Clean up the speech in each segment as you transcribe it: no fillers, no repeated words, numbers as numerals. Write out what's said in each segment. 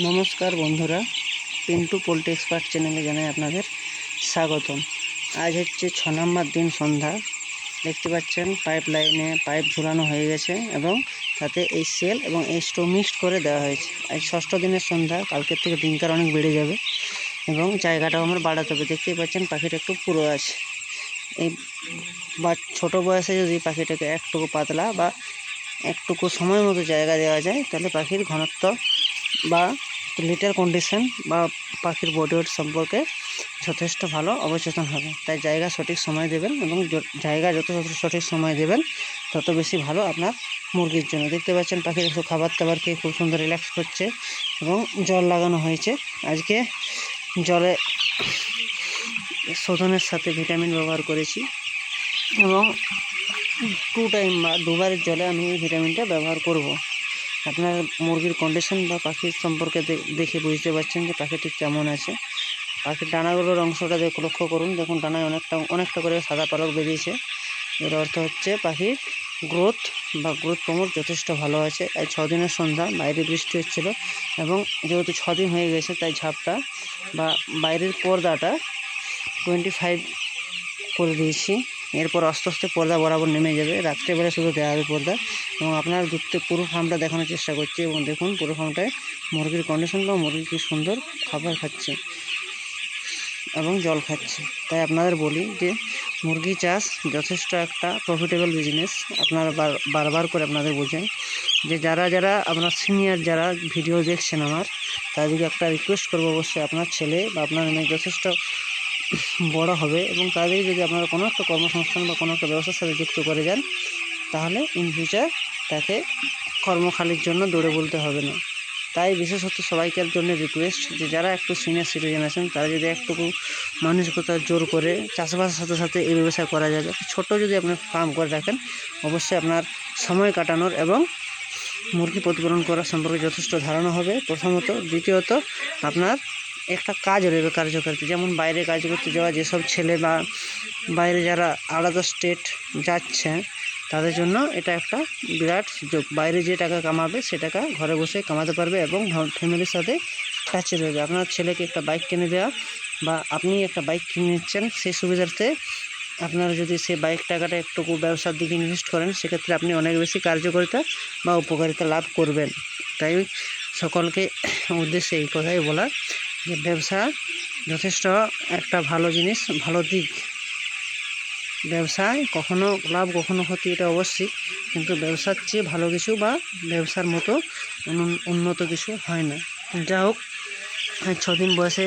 নমস্কার বন্ধুরা, Pintu poultry expert চ্যানেলে জানাই আপনাদের স্বাগতম। আজ হচ্ছে 6 নম্বর দিন সন্ধ্যা। দেখতে পাচ্ছেন পাইপ লাইনে পাইপ ঝুলানো হয়ে গেছে এবং তাতে এই সেল এবং এই স্টো মিক্সড করে দেওয়া হয়েছে। আজ 6ষ্ঠ দিনের সন্ধ্যা, কালকের থেকে ডিঙ্কার অনেক বেড়ে যাবে এবং জায়গাটাও আমার বাড়াতে হবে। দেখতেই পাচ্ছেন পাখিটা একটু পুরো আছে। এই ছোটো বয়সে যদি পাখিটাকে একটুকু পাতলা বা একটুকু সময় মতো জায়গা দেওয়া যায়, তাহলে পাখির ঘনত্ব বা লিটার কন্ডিশন বা পাখির বডি ওয়েট সম্পর্কে যথেষ্ট ভালো অবচেতন হবে। তাই জায়গা সঠিক সময় দেবেন এবং জায়গা যত সঠিক সময় দেবেন তত বেশি ভালো আপনার মুরগির জন্য। দেখতে পাচ্ছেন পাখি একটু খাবার দাবার খেয়ে খুব সুন্দর রিল্যাক্স করছে এবং জল লাগানো হয়েছে। আজকে জলে শোধনের সাথে ভিটামিন ব্যবহার করেছি এবং 2 টাইম বা 2 বারের জলে আমি এই ভিটামিনটা ব্যবহার করব। আপনার মুরগির কন্ডিশন বা পাখির সম্পর্কে দেখে বুঝতে পারছেন যে পাখিটি কেমন আছে। পাখির ডানাগুলোর অংশটা লক্ষ্য করুন, দেখুন ডানায় অনেকটা করে সাদা পালক বেরিয়েছে। এর অর্থ হচ্ছে পাখির গ্রোথ প্রমোট যথেষ্ট ভালো আছে। এই 6 দিনের সন্ধ্যা, বাইরে বৃষ্টি হচ্ছিল এবং যেহেতু 6 দিন হয়ে গেছে তাই ঝাপটা বা বাইরের পর্দাটা 25 করে দিয়েছি। এরপর আস্তে আস্তে পর্দা বরাবর নেমে যাবে, রাত্রেবেলা শুধু দেওয়া হবে পর্দা। এবং আপনার পুরো ফার্মটা দেখানোর চেষ্টা করছি এবং দেখুন পুরো ফার্মটায় মুরগির কন্ডিশন বা মুরগি কী সুন্দর খাবার খাচ্ছে এবং জল খাচ্ছে। তাই আপনাদের বলি যে মুরগি চাষ যথেষ্ট একটা প্রফিটেবল বিজনেস। আপনারা বারবার করে আপনাদের বোঝেন যে যারা আপনার সিনিয়র যারা ভিডিও দেখছেন আমার, তাদেরকে একটা রিকোয়েস্ট করবো, অবশ্যই আপনার ছেলে বা আপনার মেয়ে যথেষ্ট বড় হবে এবং তাদের যদি আপনারা কোনো একটা কর্মসংস্থান বা কোনো একটা ব্যবসার সাথে যুক্ত করে যান, তাহলে ইন ফিউচার তাকে কর্মখালির জন্য দৌড়ে বলতে হবে না। তাই বিশেষত সবাইকার জন্য রিকোয়েস্ট যে যারা একটু সিনিয়র সিটিজেন আছেন, তারা যদি একটুকু মানসিকতা জোর করে চাষবাসের সাথে সাথে এই ব্যবসা করা যাবে। ছোট যদি আপনি ফার্ম করে রাখেন, অবশ্যই আপনার সময় কাটানোর এবং মুরগি প্রতিপালন করার সম্পর্কে যথেষ্ট ধারণা হবে প্রথমত। দ্বিতীয়ত আপনার একটা কাজ রয়েছে কার্যকারিতা, যেমন বাইরে কাজ করতে যাওয়া যেসব ছেলে বা বাইরে যারা আলাদা স্টেট যাচ্ছে, তাদের জন্য এটা একটা বিরাট সুযোগ। বাইরে যে টাকা কামাবে সে টাকা ঘরে বসে কামাতে পারবে এবং ফ্যামিলির সাথে টাচে রয়েবে। আপনার ছেলেকে একটা বাইক কিনে দেওয়া বা আপনি একটা বাইক কিনে নিচ্ছেন, সেই সুবিধার্থে আপনারা যদি সেই বাইক টাকাটা একটুকু ব্যবসার দিকে ইনভেস্ট করেন, সেক্ষেত্রে আপনি অনেক বেশি কার্যকারিতা বা উপকারিতা লাভ করবেন। তাই সকলকে উদ্দেশ্যে এই কথাই বলা যে ব্যবসা যথেষ্ট একটা ভালো জিনিস, ভালো দিক। ব্যবসায় কখনো লাভ কখনো ক্ষতি, এটা অবশ্যই, কিন্তু ব্যবসার চেয়ে ভালো কিছু বা ব্যবসার মতো উন্নত কিছু হয় না। যা হোক, 6 দিন বয়সে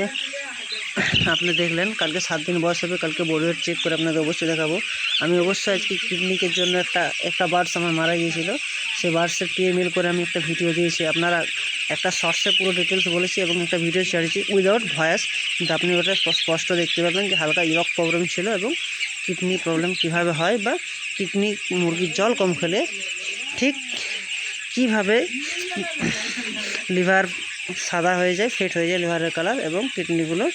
আপনি দেখলেন, কালকে 7 দিন বয়স হবে। কালকে বডি ওয়েট চেক করে আপনাদের অবশ্যই দেখাবো। আমি অবশ্যই আজকে ক্লিনিকের জন্য একটা বার্ডস আমার মারা গিয়েছিল, সেই বার্ডসের PML করে আমি একটা ভিডিও দিয়েছি। আপনারা একটা শর্টসে পুরো ডিটেলস বলেছি এবং একটা ভিডিও ছেড়েছি উইদাউট ভয়েস, কিন্তু আপনি ওটা স্পষ্ট দেখতে পাবেন যে হালকা ইয়ক প্রবলেম ছিল এবং কিডনি প্রবলেম কীভাবে হয় বা কিডনি মুরগির জল কম খেলে ঠিক কীভাবে লিভার সাদা হয়ে যায়, ফেট হয়ে যায় লিভারের কালার, এবং কিডনিগুলো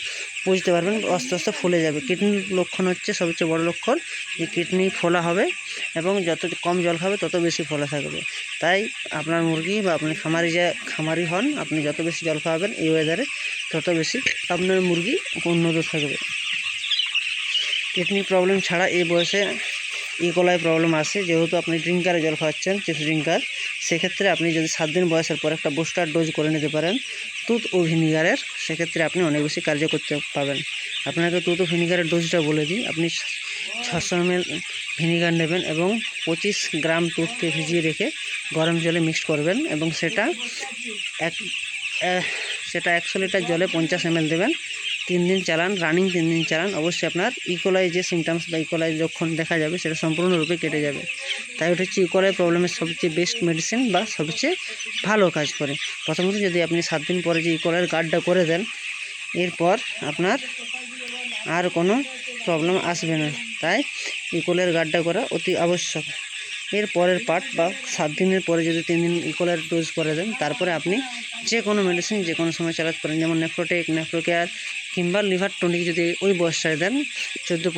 বুঝতে পারবেন আস্তে আস্তে ফুলে যাবে। কিডনির লক্ষণ হচ্ছে সবচেয়ে বড় লক্ষণ যে কিডনি ফোলা হবে এবং যত কম জল খাবে তত বেশি ফোলা থাকবে। তাই আপনার মুরগি বা আপনি খামারি হন, আপনি যত বেশি জল খাওয়াবেন এই ওয়েদারে, তত বেশি আপনার মুরগি উন্নত থাকবে। কিডনি প্রবলেম ছাড়া এই বয়সে ইকোলাই প্রবলেম আসে, যেহেতু আপনি ড্রিঙ্কারে জল খাওয়াচ্ছেন, চিপস ড্রিঙ্কার। সেক্ষেত্রে আপনি যদি 7 দিন বয়সের পর একটা বুস্টার ডোজ করে নিতে পারেন তুঁত ও ভিনিগারের, সেক্ষেত্রে আপনি অনেক বেশি কার্য করতে পাবেন। আপনাকে তুঁত ও ভিনিগারের ডোজটা বলে দিই। আপনি 600 ml ভিনিগার নেবেন এবং 25 গ্রাম তুঁতকে ভিজিয়ে রেখে গরম জলে মিক্সড করবেন এবং সেটা 100 লিটার জলে 50 ml দেবেন। 3 দিন চালান, রানিং 3 দিন চালান। অবশ্যই আপনার ইকোলাই যে সিমটমস বা ইকোলাই লক্ষণ দেখা যাবে সেটা সম্পূর্ণরূপে কেটে যাবে। তাই ওটা হচ্ছে ইকোলাই প্রবলেমের সবচেয়ে বেস্ট মেডিসিন বা সবচেয়ে ভালো কাজ করে। প্রথমত যদি আপনি 7 দিন পরে যে ইকোলাইয়ের গার্ডটা করে দেন, এরপর আপনার আর কোনো প্রবলেম আসবে না। তাই ইকোলাইয়ের গার্ডটা করা অতি আবশ্যক। এর পরের পার্ট বা 7 দিনের পরে যদি 3 দিন ইকোলাইয়ের ডোজ করে দেন, তারপরে আপনি যে কোনো মেডিসিন যে কোনো সময় চালাতে পারেন, যেমন নেফ্রোটেক, নেফ্রোকেয়ার কিংবা লিভার টনিক যদি ওই বয়সটায় দেন 14